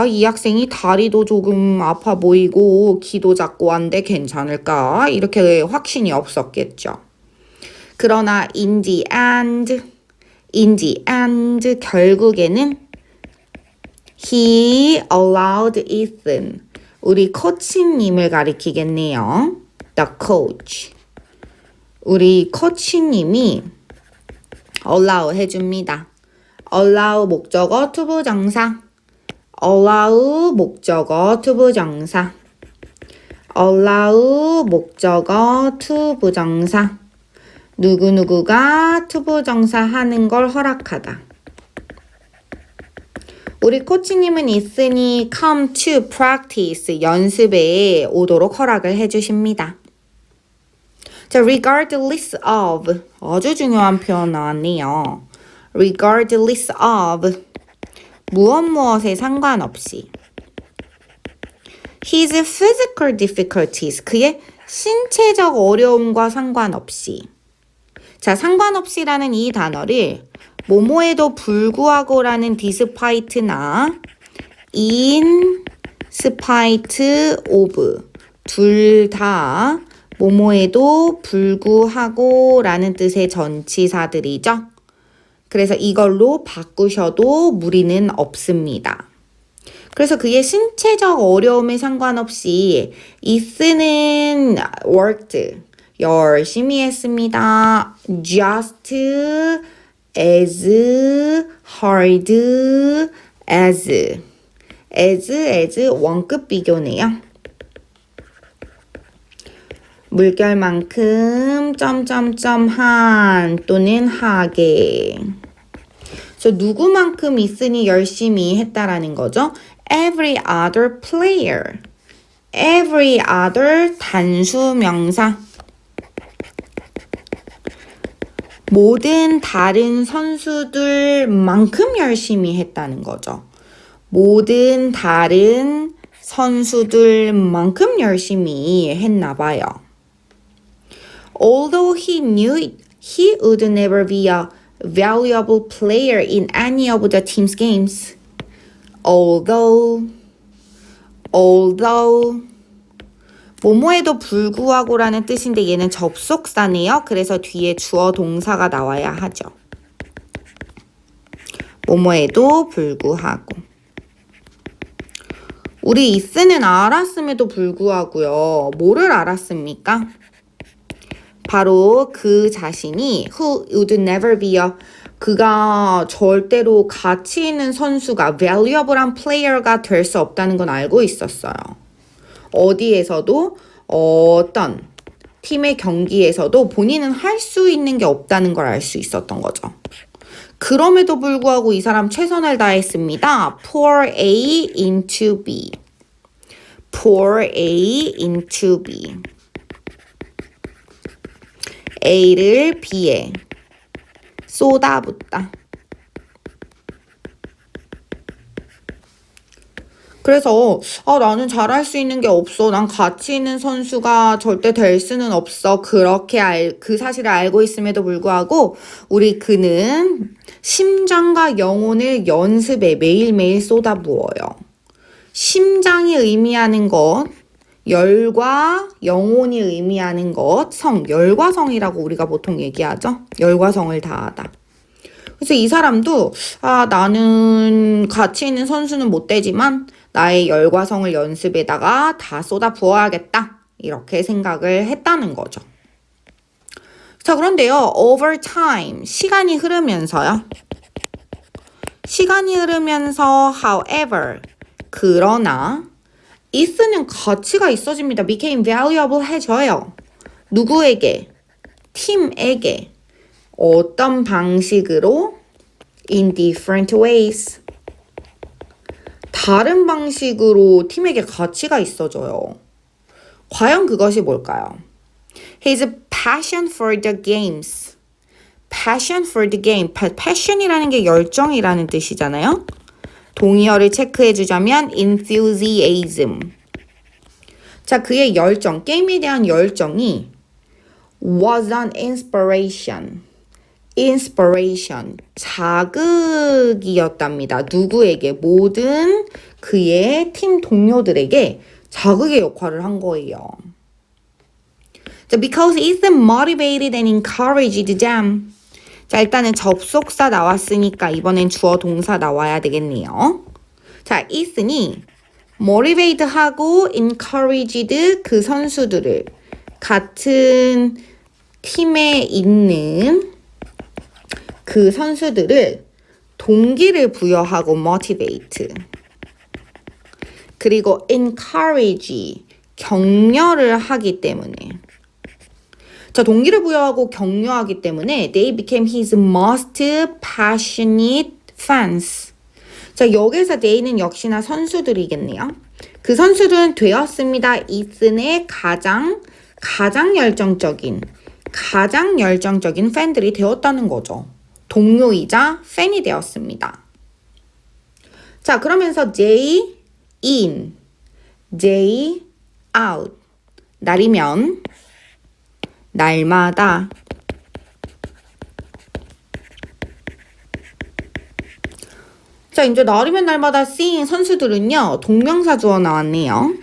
이 학생이 다리도 조금 아파 보이고 키도 작고 한데 괜찮을까? 이렇게 확신이 없었겠죠. 그러나 in the end 결국에는 he allowed Ethan 우리 코치님을 가리키겠네요. The coach 우리 코치님이 allow 해줍니다. allow 목적어 투부정사 allow 목적어 투부정사 allow 목적어 투부정사 누구누구가 투부정사 하는 걸 허락하다. 우리 코치님은 있으니 come to practice 연습에 오도록 허락을 해주십니다. 자, regardless of 아주 중요한 표현 나왔네요. regardless of 무엇에 상관없이 his physical difficulties 그의 신체적 어려움과 상관없이 자, 상관없이라는 이 단어를 뭐뭐에도 불구하고라는 despite나 in spite of 둘 다 뭐뭐에도 불구하고라는 뜻의 전치사들이죠. 그래서 이걸로 바꾸셔도 무리는 없습니다. 그래서 그의 신체적 어려움에 상관없이 이스는 worked 열심히 했습니다. just as hard as 원급 비교네요. 물결만큼 한 또는 하게. 그래서 누구만큼 있으니 열심히 했다라는 거죠. Every other player. Every other 단수 명사. 모든 다른 선수들만큼 열심히 했다는 거죠. 모든 다른 선수들만큼 열심히 했나 봐요. Although he knew he would never be a valuable player in any of the team's games. Although 뭐뭐에도 불구하고라는 뜻인데 얘는 접속사네요. 그래서 뒤에 주어 동사가 나와야 하죠. 뭐뭐에도 불구하고. 우리 이스는 알았음에도 불구하고요. 뭐를 알았습니까? 바로 그 자신이 who would never be a 그가 절대로 가치 있는 선수가 valuable한 플레이어가 될 수 없다는 건 알고 있었어요. 어디에서도 어떤 팀의 경기에서도 본인은 할 수 있는 게 없다는 걸 알 수 있었던 거죠. 그럼에도 불구하고 이 사람 최선을 다했습니다. Pour A into B. Pour A into B. A를 B에 쏟아붓다. 그래서 나는 잘할 수 있는 게 없어. 난 가치 있는 선수가 절대 될 수는 없어. 그렇게 그 사실을 알고 있음에도 불구하고 우리 그는 심장과 영혼을 연습에 매일매일 쏟아부어요. 심장이 의미하는 것, 열과 영혼이 의미하는 것, 열과 성이라고 우리가 보통 얘기하죠. 열과 성을 다하다. 그래서 이 사람도 나는 가치 있는 선수는 못 되지만 나의 열과 성을 연습에다가 다 쏟아 부어야겠다. 이렇게 생각을 했다는 거죠. 자, 그런데요. over time, 시간이 흐르면서요. 시간이 흐르면서 however, 그러나 is는 가치가 있어집니다. became valuable 해져요. 누구에게? 팀에게. 어떤 방식으로? in different ways. 다른 방식으로 팀에게 가치가 있어져요. 과연 그것이 뭘까요? His passion for the games. passion for the game. passion이라는 게 열정이라는 뜻이잖아요. 동의어를 체크해 주자면 enthusiasm. 자, 그의 열정, 게임에 대한 열정이 was an inspiration. inspiration, 자극이었답니다. 누구에게? 모든 그의 팀 동료들에게 자극의 역할을 한 거예요. 자, because Ethan motivated and encouraged them. 자, 일단은 접속사 나왔으니까 이번엔 주어 동사 나와야 되겠네요. 자, Ethan이 motivate하고 encouraged 그 선수들을 같은 팀에 있는 그 선수들을 동기를 부여하고 motivate 그리고 encourage 격려를 하기 때문에 자, 동기를 부여하고 격려하기 때문에 they became his most passionate fans. 자, 여기서 they는 역시나 선수들이겠네요. 그 선수들은 되었습니다. 이슨의 가장 열정적인 팬들이 되었다는 거죠. 동료이자 팬이 되었습니다. 자, 그러면서 day in, day out. 날이면 날마다 자, 이제 날이면 날마다 쓰인 선수들은요. 동명사 주어 나왔네요.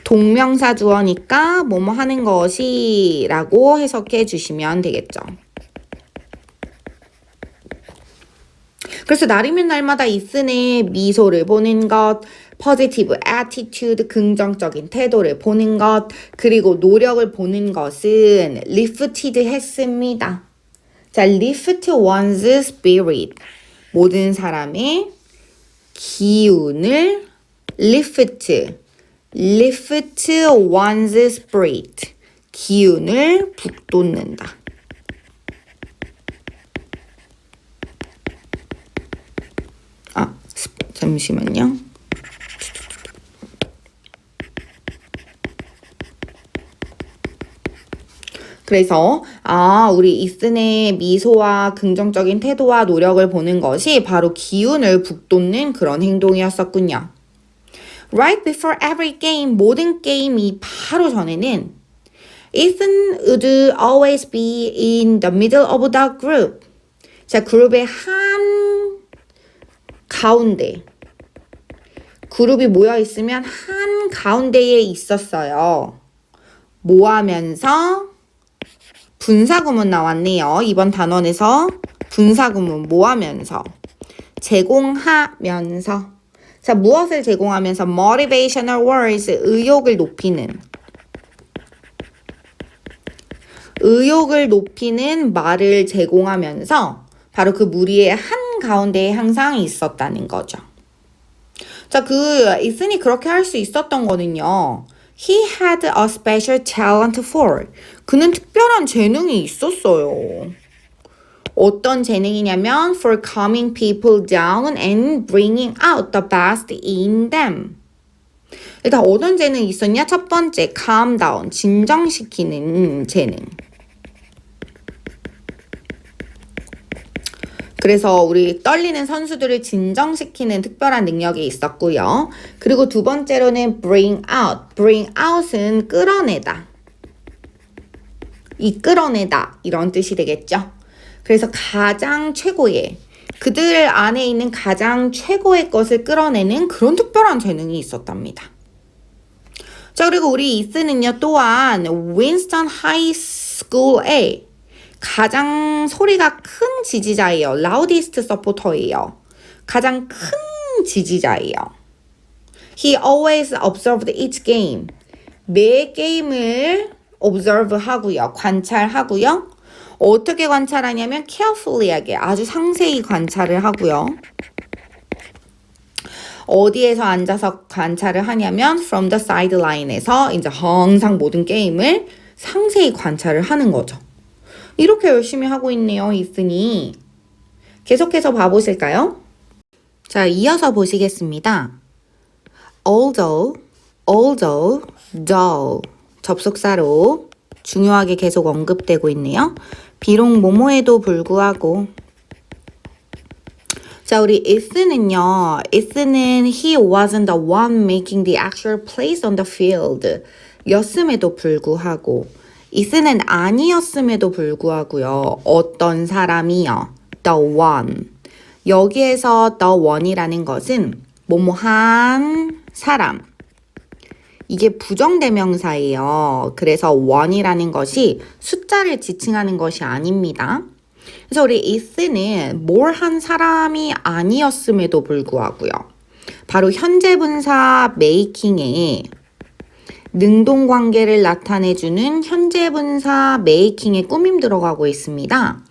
동명사 주어니까 뭐뭐 하는 것이 라고 해석해 주시면 되겠죠. 그래서 날이면 날마다 이슨의 미소를 보는 것, positive attitude, 긍정적인 태도를 보는 것, 그리고 노력을 보는 것은 lifted 했습니다. 자, lift one's spirit. 모든 사람의 기운을 lift one's spirit. 기운을 북돋는다. 잠시만요. 그래서 우리 이슨의 미소와 긍정적인 태도와 노력을 보는 것이 바로 기운을 북돋는 그런 행동이었었군요. Right before every game, 모든 게임이 바로 전에는 Ethan would always be in the middle of the group. 자, 그룹의 한 가운데 그룹이 모여 있으면 한 가운데에 있었어요. 뭐 하면서? 분사구문 나왔네요. 이번 단원에서 분사구문 뭐 하면서? 제공하면서. 자, 무엇을 제공하면서? motivational words, 의욕을 높이는 말을 제공하면서 바로 그 무리의 한 가운데에 항상 있었다는 거죠. 자, 이슨이 그렇게 할 수 있었던 거는요. He had a special talent for. 그는 특별한 재능이 있었어요. 어떤 재능이냐면 for calming people down and bringing out the best in them. 일단 어떤 재능이 있었냐? 첫 번째, calm down, 진정시키는 재능. 그래서 우리 떨리는 선수들을 진정시키는 특별한 능력이 있었고요. 그리고 두 번째로는 bring out. bring out은 끌어내다. 이끌어내다 이런 뜻이 되겠죠. 그래서 가장 최고의 그들 안에 있는 가장 최고의 것을 끌어내는 그런 특별한 재능이 있었답니다. 자, 그리고 우리 이슨은요 또한 윈스턴 하이스쿨에 가장 소리가 큰 지지자예요. loudest supporter예요. 가장 큰 지지자예요. He always observed each game. 매 게임을 observe 하고요. 관찰하고요. 어떻게 관찰하냐면 carefully하게 아주 상세히 관찰을 하고요. 어디에서 앉아서 관찰을 하냐면 from the sideline에서 이제 항상 모든 게임을 상세히 관찰을 하는 거죠. 이렇게 열심히 하고 있네요, 이슨이. 계속해서 봐보실까요? 자, 이어서 보시겠습니다. although, though 접속사로 중요하게 계속 언급되고 있네요. 비록 뭐뭐에도 불구하고. 자, 우리 이슨은 he wasn't the one making the actual plays on the field 였음에도 불구하고 이슨은 아니었음에도 불구하고요. 어떤 사람이요. the one. 여기에서 the one이라는 것은 뭐뭐한 사람. 이게 부정대명사예요. 그래서 one이라는 것이 숫자를 지칭하는 것이 아닙니다. 그래서 우리 it는 뭘 한 사람이 아니었음에도 불구하고요. 바로 현재 분사 making에 능동관계를 나타내주는 현재 분사 making에 꾸밈 들어가고 있습니다.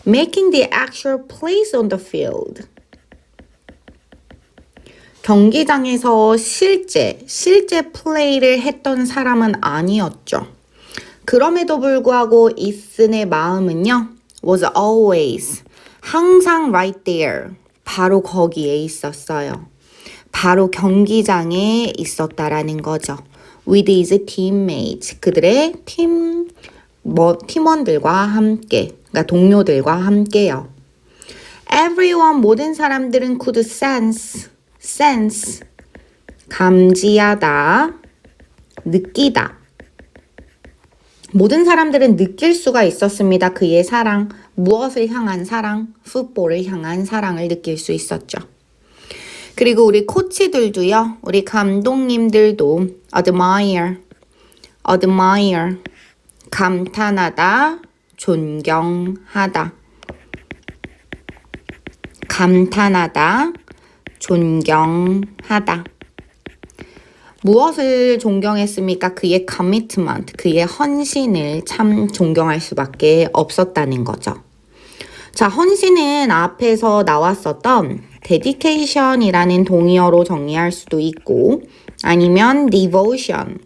Making the actual plays on the field. 경기장에서 실제 플레이를 했던 사람은 아니었죠. 그럼에도 불구하고 it의 마음은요. was always, 항상 right there, 바로 거기에 있었어요. 바로 경기장에 있었다라는 거죠. with his teammates, 그들의 팀원들과 함께, 그러니까 동료들과 함께요. Everyone, 모든 사람들은 could sense, 감지하다, 느끼다. 모든 사람들은 느낄 수가 있었습니다. 그의 사랑, 무엇을 향한 사랑, 풋볼을 향한 사랑을 느낄 수 있었죠. 그리고 우리 코치들도요, 우리 감독님들도 admire, 감탄하다, 존경하다. 감탄하다, 존경하다. 무엇을 존경했습니까? 그의 commitment, 그의 헌신을 참 존경할 수밖에 없었다는 거죠. 자, 헌신은 앞에서 나왔었던 dedication이라는 동의어로 정의할 수도 있고 아니면 devotion,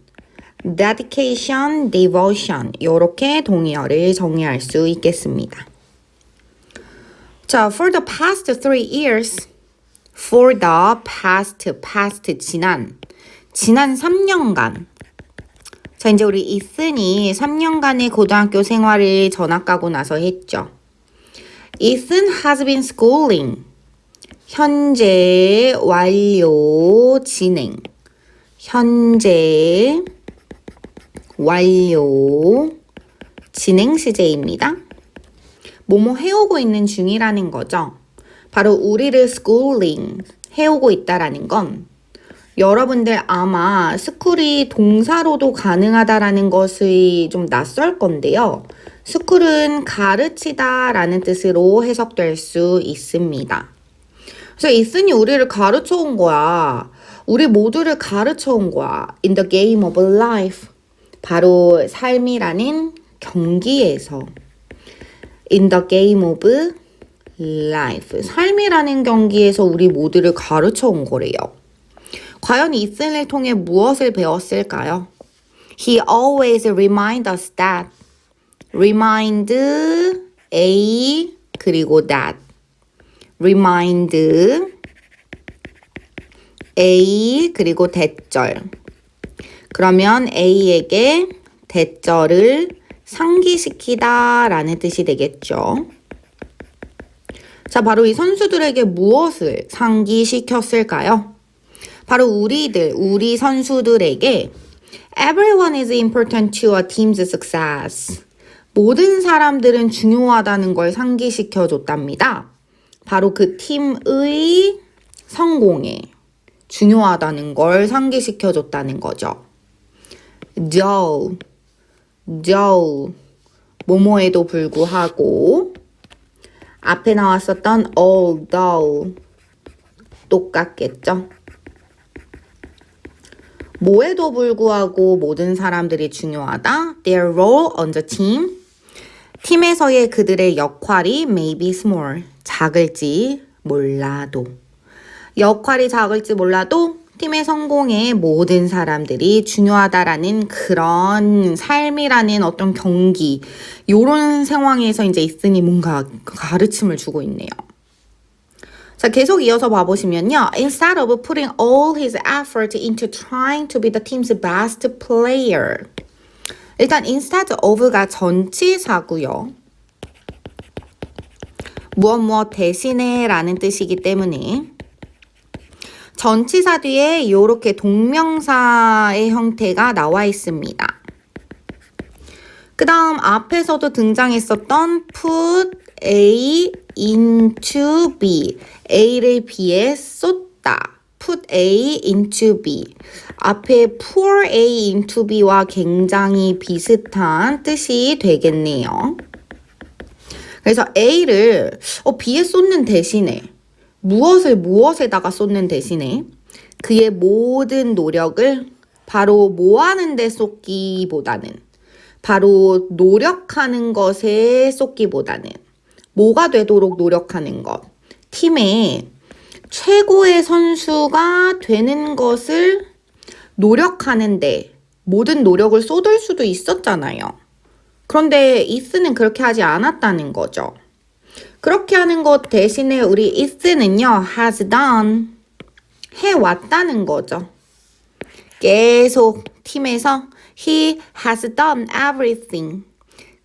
dedication, devotion 이렇게 동의어를 정의할 수 있겠습니다. 자, for the past 3 years, for the past, 지난 3년간. 자, 이제 우리 이슨이 3년간의 고등학교 생활을 전학 가고 나서 했죠. Ethan has been schooling. 현재 완료 진행. 현재 완료 진행 시제입니다. 뭐뭐 해오고 있는 중이라는 거죠. 바로 우리를 schooling 해오고 있다라는 건 여러분들 아마 스쿨이 동사로도 가능하다라는 것이 좀 낯설 건데요. 스쿨은 가르치다 라는 뜻으로 해석될 수 있습니다. 그래서 이슨이 우리를 가르쳐 온 거야. 우리 모두를 가르쳐 온 거야. In the game of life. 바로 삶이라는 경기에서. In the game of life. 삶이라는 경기에서 우리 모두를 가르쳐 온 거래요. 과연 이슨을 통해 무엇을 배웠을까요? He always reminds us that. Remind A 그리고 that. Remind A 그리고 대절. 그러면 A에게 대절을 상기시키다 라는 뜻이 되겠죠. 자, 바로 이 선수들에게 무엇을 상기시켰을까요? 바로 우리 선수들에게 Everyone is important to a team's success. 모든 사람들은 중요하다는 걸 상기시켜 줬답니다. 바로 그 팀의 성공에 중요하다는 걸 상기시켜 줬다는 거죠. Though, 뭐뭐에도 불구하고 앞에 나왔었던 although 똑같겠죠. 뭐에도 불구하고 모든 사람들이 중요하다. Their role on the team. 팀에서의 그들의 역할이 may be small. 작을지 몰라도. 역할이 작을지 몰라도 팀의 성공에 모든 사람들이 중요하다라는 그런 삶이라는 어떤 경기. 요런 상황에서 이제 이슨이 뭔가 가르침을 주고 있네요. 자, 계속 이어서 봐보시면요. Instead of putting all his effort into trying to be the team's best player. 일단 instead of가 전치사고요. 무엇 대신에 라는 뜻이기 때문에 전치사 뒤에 이렇게 동명사의 형태가 나와 있습니다. 그 다음 앞에서도 등장했었던 put A into B, A를 B에 쏟다 put A into B. 앞에 pour A into B와 굉장히 비슷한 뜻이 되겠네요. 그래서 A를 B에 쏟는 대신에 무엇에다가 쏟는 대신에 그의 모든 노력을 바로 뭐 하는 데 쏟기보다는 바로 노력하는 것에 쏟기보다는 뭐가 되도록 노력하는 것. 팀의 최고의 선수가 되는 것을 노력하는데 모든 노력을 쏟을 수도 있었잖아요. 그런데 이스는 그렇게 하지 않았다는 거죠. 그렇게 하는 것 대신에 우리 이스는요, has done, 해왔다는 거죠. 계속 팀에서 he has done everything.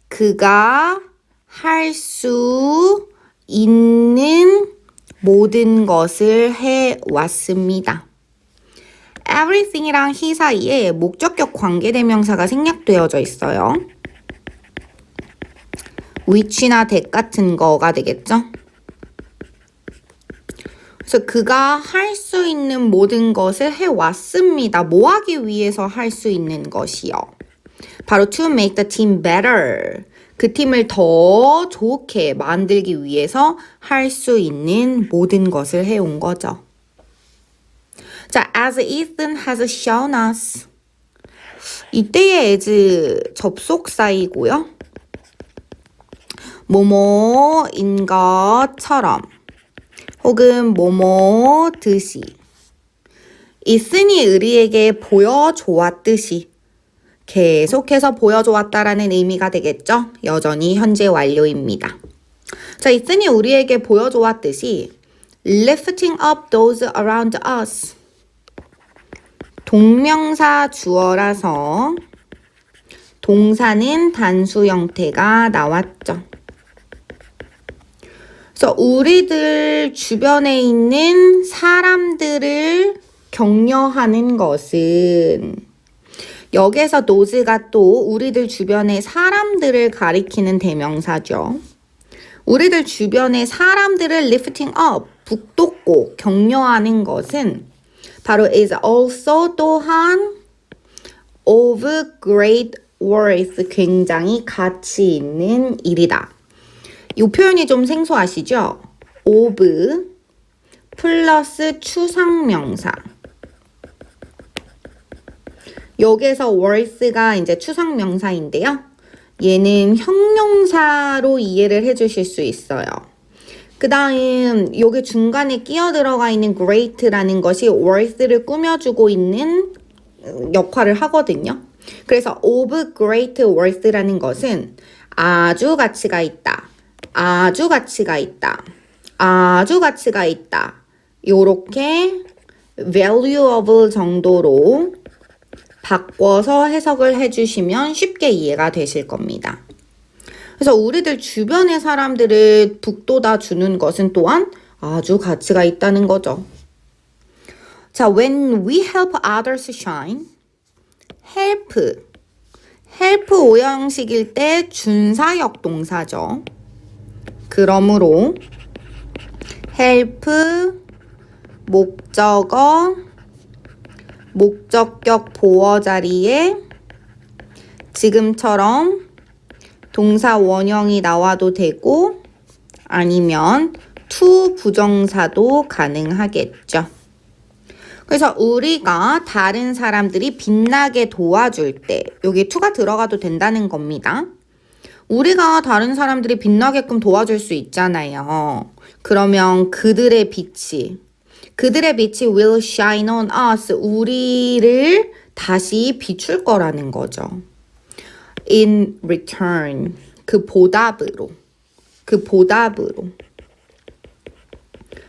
그가 할 수 있는 모든 것을 해왔습니다. everything이랑 he 사이에 목적격 관계대명사가 생략되어져 있어요. which나 that 같은 거가 되겠죠? 그래서 그가 할 수 있는 모든 것을 해왔습니다. 뭐 하기 위해서 할 수 있는 것이요? 바로 to make the team better. 그 팀을 더 좋게 만들기 위해서 할 수 있는 모든 것을 해온 거죠. 자, as Ethan has shown us. 이때의 as 접속사이고요. 뭐뭐인 것처럼 혹은 뭐뭐듯이 이슨이 의리에게 보여주었듯이 계속해서 보여주었다라는 의미가 되겠죠. 여전히 현재 완료입니다. 자, 이슨이 우리에게 보여주었듯이 lifting up those around us. 동명사 주어라서 동사는 단수 형태가 나왔죠. 그래서 우리들 주변에 있는 사람들을 격려하는 것은 여기에서 nose가 또 우리들 주변의 사람들을 가리키는 대명사죠. 우리들 주변의 사람들을 lifting up, 북돋고 격려하는 것은 바로 is also 또한 of great worth, 굉장히 가치 있는 일이다. 이 표현이 좀 생소하시죠? of 플러스 추상명사. 여기에서 worth가 이제 추상명사인데요. 얘는 형용사로 이해를 해주실 수 있어요. 그 다음 여기 중간에 끼어 들어가 있는 great라는 것이 worth를 꾸며주고 있는 역할을 하거든요. 그래서 of great worth라는 것은 아주 가치가 있다. 아주 가치가 있다. 아주 가치가 있다. 요렇게 valuable 정도로 바꿔서 해석을 해주시면 쉽게 이해가 되실 겁니다. 그래서 우리들 주변의 사람들을 북돋아 주는 것은 또한 아주 가치가 있다는 거죠. 자, when we help others shine, help 오형식일 때 준사역 동사죠. 그러므로 help 목적어 목적격 보어 자리에 지금처럼 동사 원형이 나와도 되고 아니면 to 부정사도 가능하겠죠. 그래서 우리가 다른 사람들이 빛나게 도와줄 때 여기 to가 들어가도 된다는 겁니다. 우리가 다른 사람들이 빛나게끔 도와줄 수 있잖아요. 그러면 그들의 빛이 will shine on us. 우리를 다시 비출 거라는 거죠. In return. 그 보답으로.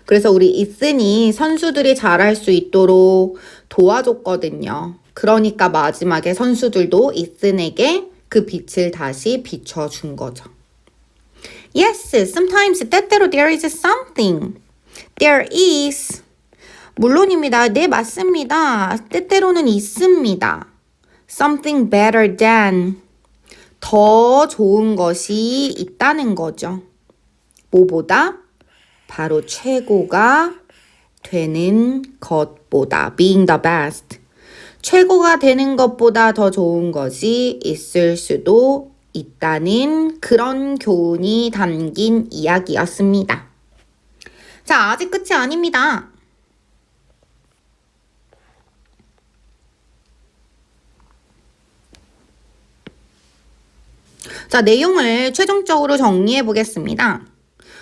그래서 우리 이슨이 선수들이 잘할 수 있도록 도와줬거든요. 그러니까 마지막에 선수들도 이슨에게 그 빛을 다시 비춰준 거죠. Yes, sometimes 때때로 there is something. There is. 물론입니다. 네, 맞습니다. 때때로는 있습니다. Something better than. 더 좋은 것이 있다는 거죠. 뭐보다? 바로 최고가 되는 것보다 being the best 최고가 되는 것보다 더 좋은 것이 있을 수도 있다는 그런 교훈이 담긴 이야기였습니다. 자, 아직 끝이 아닙니다. 자, 내용을 최종적으로 정리해 보겠습니다.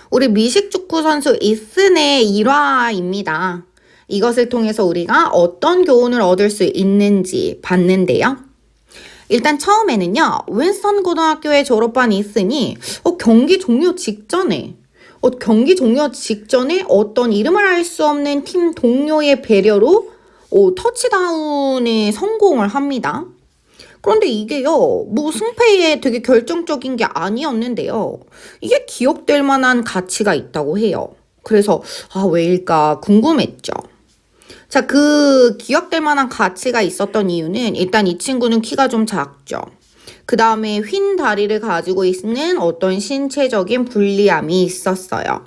우리 미식축구 선수 이슨의 일화입니다. 이것을 통해서 우리가 어떤 교훈을 얻을 수 있는지 봤는데요. 일단 처음에는요. 윈스턴 고등학교에 졸업한 이슨이 경기 종료 직전에 어떤 이름을 알 수 없는 팀 동료의 배려로 터치다운에 성공을 합니다. 그런데 이게요, 승패에 되게 결정적인 게 아니었는데요. 이게 기억될 만한 가치가 있다고 해요. 그래서 왜일까 궁금했죠. 자, 그 기억될 만한 가치가 있었던 이유는 일단 이 친구는 키가 좀 작죠. 그 다음에 휜 다리를 가지고 있는 어떤 신체적인 불리함이 있었어요.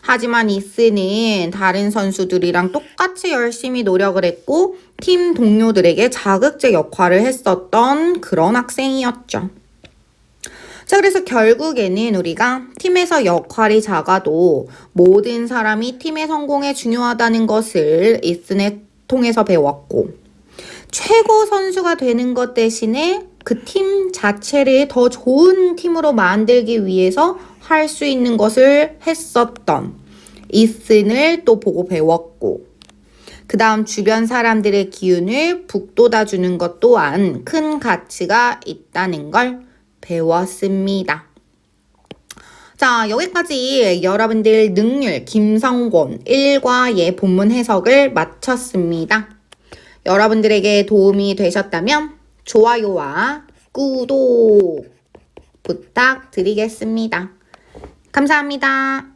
하지만 이슨은 다른 선수들이랑 똑같이 열심히 노력을 했고 팀 동료들에게 자극제 역할을 했었던 그런 학생이었죠. 자, 그래서 결국에는 우리가 팀에서 역할이 작아도 모든 사람이 팀의 성공에 중요하다는 것을 이슨을 통해서 배웠고 최고 선수가 되는 것 대신에 그 팀 자체를 더 좋은 팀으로 만들기 위해서 할 수 있는 것을 했었던 이슨을 또 보고 배웠고 그 다음 주변 사람들의 기운을 북돋아주는 것 또한 큰 가치가 있다는 걸 배웠습니다. 자, 여기까지 여러분들 능률 김성곤 1과의 본문 해석을 마쳤습니다. 여러분들에게 도움이 되셨다면 좋아요와 구독 부탁드리겠습니다. 감사합니다.